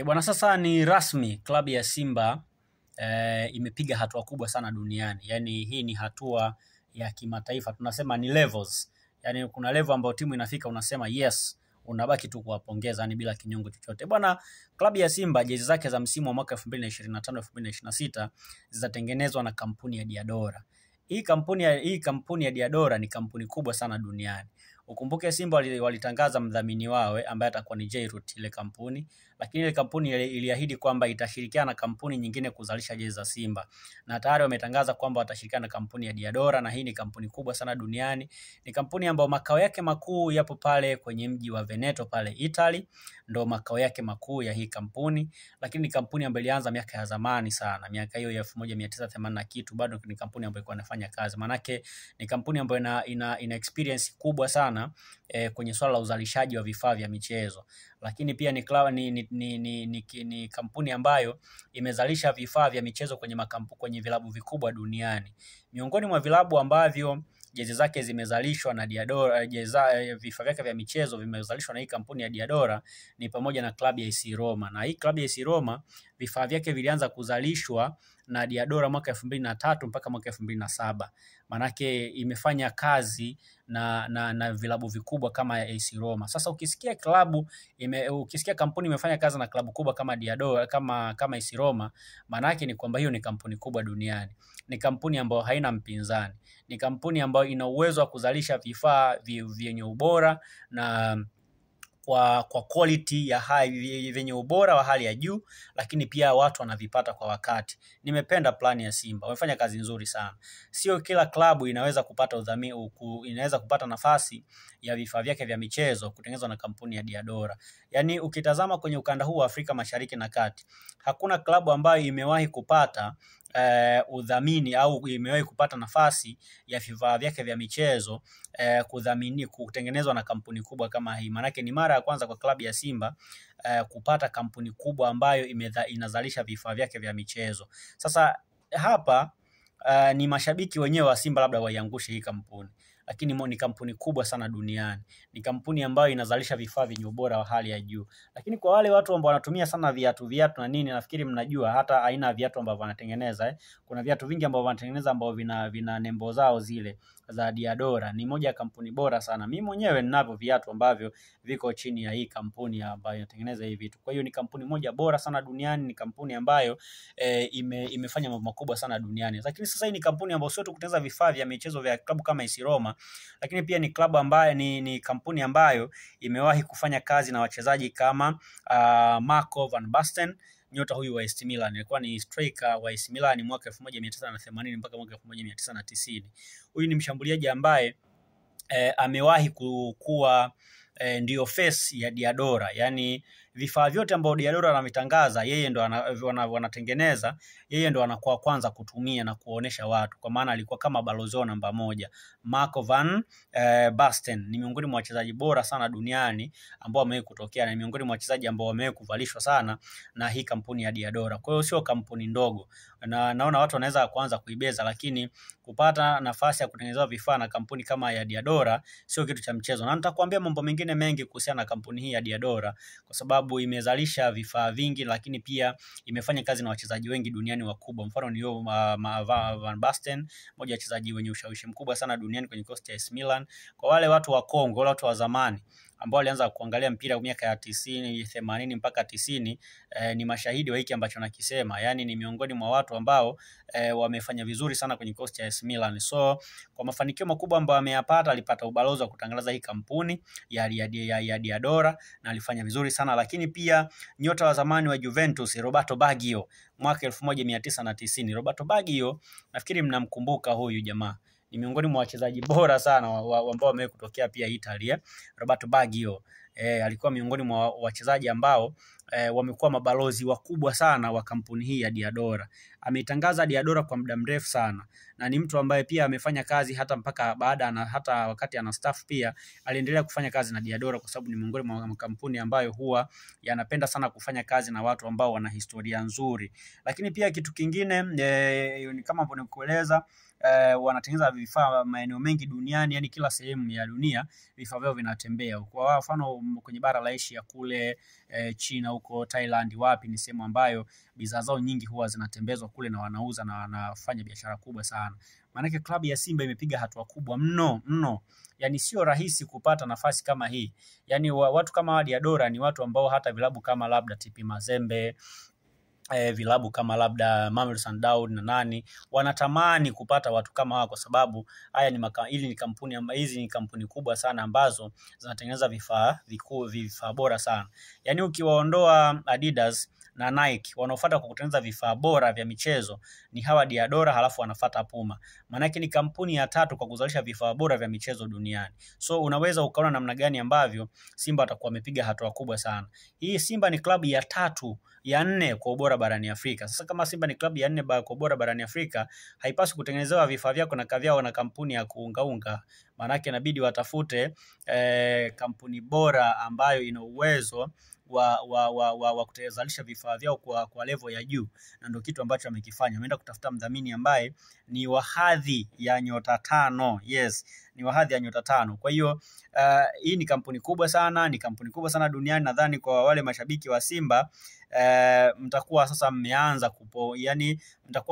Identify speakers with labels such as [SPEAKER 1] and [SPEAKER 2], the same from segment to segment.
[SPEAKER 1] Bwana, sasa ni rasmi klabu ya Simba imepiga hatua kubwa sana duniani. Yaani hii ni hatua ya kimataifa. Tunasema ni levels. Yaani kuna level ambayo timu inafika unasema yes, unabaki tu kuwapongeza yani bila kinyongo chochote. Bwana, klabu ya Simba jezi zake za msimu wa mwaka 2025-2026 zitatengenezwa na kampuni ya Diadora. Hii kampuni ya Diadora ni kampuni kubwa sana duniani. Ukumbuke Simba walitangaza mdhamini wao ambaye atakuwa ni Jayrut ile kampuni, lakini ile kampuni iliahidi kwamba itashirikiana na kampuni nyingine kuzalisha jezi za Simba. Na tayari wametangaza kwamba watashirikiana na kampuni ya Diadora, na hii ni kampuni kubwa sana duniani. Ni kampuni ambayo makao yake makuu yapo pale kwenye mji wa Veneto pale Italy, ndo makao yake makuu ya hii kampuni, lakini ni kampuni ambayo ilianza miaka ya zamani sana, miaka hiyo ya 1980 na kitu, bado ni kampuni ambayo ilikuwa inafanya kazi. Manake ni kampuni ambayo ina experience kubwa sana kwenye swala la uzalishaji wa vifaa vya michezo, lakini pia ni kampuni ambayo imezalisha vifaa vya michezo kwenye vilabu vikubwa duniani. Miongoni mwa vilabu ambavyo jezi zake zimezalishwa na Diadora, vifaa vyake vya michezo vimezalishwa na hii kampuni ya Diadora ni pamoja na klabu ya AS Roma. Na hii klabu ya AS Roma vifaa vyake vilianza kuzalishwa na Diadora mwaka 2003 mpaka mwaka 2007. Manake imefanya kazi na vilabu vikubwa kama AS Roma. Sasa ukisikia kampuni imefanya kazi na klabu kubwa kama Diadora, kama AS Roma, manake ni kwamba hiyo ni kampuni kubwa duniani. Ni kampuni ambayo haina mpinzani. Ni kampuni ambayo ina uwezo wa kuzalisha vifaa vyenye ubora na kwa quality ya vyenye ubora wa hali ya juu, lakini pia watu wanavipata kwa wakati. Nimependa plani ya Simba. Wamefanya kazi nzuri sana. Sio kila klabu inaweza kupata nafasi ya vifaa vyake vya michezo kutengenezwa na kampuni ya Diadora. Yaani ukitazama kwenye ukanda huu wa Afrika Mashariki na Kati, hakuna klabu ambayo imewahi kupata udhamini au imewahi kupata nafasi ya vifaa vyake vya michezo kutengenezwa na kampuni kubwa kama hii. Manake ni mara ya kwanza kwa klabu ya Simba kupata kampuni kubwa ambayo inazalisha vifaa vyake vya michezo. Sasa hapa ni mashabiki wenyewe wa Simba labda waiangushe hii kampuni, lakini ni kampuni kubwa sana duniani. Ni kampuni ambayo inazalisha vifaa vyenye ubora wa hali ya juu. Lakini kwa wale watu ambao wanatumia sana viatu na nini, nafikiri mnajua hata aina ya viatu ambavyo wanatengeneza. Kuna viatu vingi ambavyo wanatengeneza ambavyo vina nembo zao zile za Diadora. Ni moja ya kampuni bora sana. Mimi mwenyewe ninavyo viatu ambavyo viko chini ya hii kampuni ambayo inatengeneza hivi vitu. Kwa hiyo ni kampuni moja bora sana duniani, ni kampuni ambayo imefanya mambo makubwa sana duniani. Lakini sasa hii ni kampuni ambayo sio tu kutengeneza vifaa vya michezo vya klabu kama AS Roma, lakini pia ni klabu ambayo ni kampuni ambayo imewahi kufanya kazi na wachezaji kama Marco van Basten. Nyota huyu wa AS Milan, alikuwa ni striker wa AS Milan mwaka 1980 mpaka mwaka 1990. Huyu ni mshambuliaji ambaye amewahi kuwa ndio face ya Diadora. Yaani vifaa vyote ambavyo Diadora anavitangaza yeye ndo wanatengeneza, yeye ndo anakuwa kwanza kutumia na kuonesha watu, kwa maana alikuwa kama balozi namba 1. Marco van Basten ni miongoni mwa wachezaji bora sana duniani ambao wamewahi kutokea, na miongoni mwa wachezaji ambao wamewahi kuvalishwa sana na hii kampuni ya Diadora. Kwa hiyo sio kampuni ndogo, na naona watu wanaweza kuanza kuibeza, lakini kupata nafasi ya kutengeneza vifaa na kampuni kama ya Diadora sio kitu cha mchezo. Na nitakwambia mambo mengine mengi kuhusiana na kampuni hii ya Diadora, kwa sababu imezalisha vifaa vingi, lakini pia imefanya kazi na wachezaji wengi duniani wakubwa. Mfano ni Van Basten, mmoja wa wachezaji wenye ushawishi mkubwa sana duniani kwenye kosti ya AS Milan. Kwa wale watu wa Kongo, wale watu wa zamani ambao walianza kuangalia mpira miaka ya 90, 80 mpaka 90, ni mashahidi wa hiki ambacho nakisema. Yaani ni miongoni mwa watu ambao wamefanya vizuri sana kwenye kosti ya AS Milan. So kwa mafanikio makubwa ambayo ameyapata, alipata ubalozi wa kutangaza hii kampuni ya Diadora na alifanya vizuri sana. Lakini pia nyota wa zamani wa Juventus Roberto Baggio mwaka 1990. Roberto Baggio nafikiri mnamkumbuka huyu jamaa. Ni miongoni mwa wachezaji bora sana ambao wamewahi kutokea pia Italia. Roberto Baggio alikuwa miongoni mwa wachezaji ambao wamekuwa mabalozi wakubwa sana wa kampuni hii ya Diadora. Ameitangaza Diadora kwa muda mrefu sana, na ni mtu ambaye pia amefanya kazi hata mpaka hata wakati ana staff pia aliendelea kufanya kazi na Diadora, kwa sababu ni miongoni mwa makampuni ambayo huwa yanapenda sana kufanya kazi na watu ambao wana historia nzuri. Lakini pia kitu kingine ni kama hapo nikueleza, wanatengeneza vifaa maeneo mengi duniani, yani kila sehemu ya dunia vifaa vyao vinatembea. Kwa mfano kwenye bara la Asia kule China huko Thailand wapi, ni sehemu ambayo bidhaa zao nyingi huwa zinatembezwa kule na wanauza na wanafanya biashara kubwa sana. Maanake klabu ya Simba imepiga hatua kubwa mno. Yani sio rahisi kupata nafasi kama hii. Yani watu kama Diadora ni watu ambao hata vilabu kama labda TP Mazembe, vilabu kama labda Mamelodi Sundowns na nani wanatamani kupata watu kama hao, kwa sababu hizi ni kampuni kubwa sana ambazo zinatengeneza vifaa bora sana. Yani ukiwaondoa Adidas na Nike, wanaofuata kwa kutengeneza vifaa bora vya michezo ni hawa Diadora, halafu wanafuata Puma. Maanake ni kampuni ya 3 kwa kuzalisha vifaa bora vya michezo duniani. So unaweza ukaona namna gani ambavyo Simba atakuwa amepiga hatua kubwa sana. Hii Simba ni klabu ya 3 ya 4 kwa ubora barani Afrika. Sasa kama Simba ni klabu ya 4 kwa ubora barani Afrika, haipaswi kutengenezewa vifaa vyako na kavyao na kampuni ya kuungaunga. Maanake inabidi watafute kampuni bora ambayo ina uwezo wa kutazalisha vifaa vyao kwa level ya juu, na ndio kitu ambacho amekifanya. Ameenda kutafuta mdhamini ambaye ni wa hadhi ya nyota 5. Yes, ni wa hadhi ya nyota 5. Kwa hiyo hii ni kampuni kubwa sana, ni kampuni kubwa sana duniani. Nadhani kwa wale mashabiki wa Simba mtakuwa sasa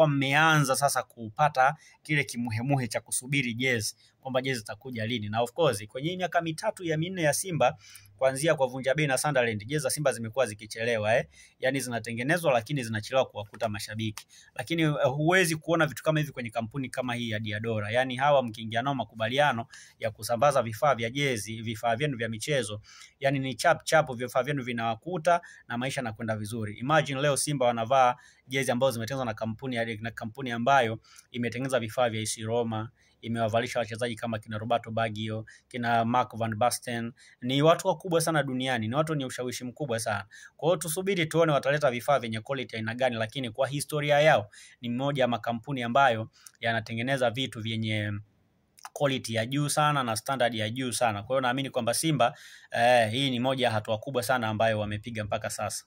[SPEAKER 1] mmeanza sasa kupata kile kimuhemuhe cha kusubiri jezi, kwamba jezi zitakuja lini. Na of course kwenye miaka 3-4 ya Simba, kuanzia kwa Vunja Bei na Sunderland, jezi za Simba zimekuwa zikichelewa yani zinatengenezwa lakini zinachelewa kuwakuta mashabiki. Lakini huwezi kuona vitu kama hivi kwenye kampuni kama hii ya Diadora. Yani hawa mkiingia nao makubaliano ya kusambaza vifaa vya jezi, vifaa vyenu vya michezo, yani ni chap vifaa vyenu vinawakuta na maisha yanakwenda vizuri. Imagine leo Simba wanavaa jezi ambazo zimetengenezwa na kampuni ambayo imetengeneza vifaa vya AS Roma, imewavalisha wachezaji kama kina Roberto Baggio, kina Mark van Basten. Ni watu wakubwa sana duniani, ni watu wenye ushawishi mkubwa sana. Kwa hiyo tusubiri tuone wataleta vifaa vyenye quality aina gani, lakini kwa historia yao ni mmoja wa makampuni ambayo yanatengeneza vitu vyenye quality ya juu sana na standard ya juu sana. Kwa hiyo naamini kwamba Simba hii ni moja ya hatua kubwa sana ambayo wamepiga mpaka sasa.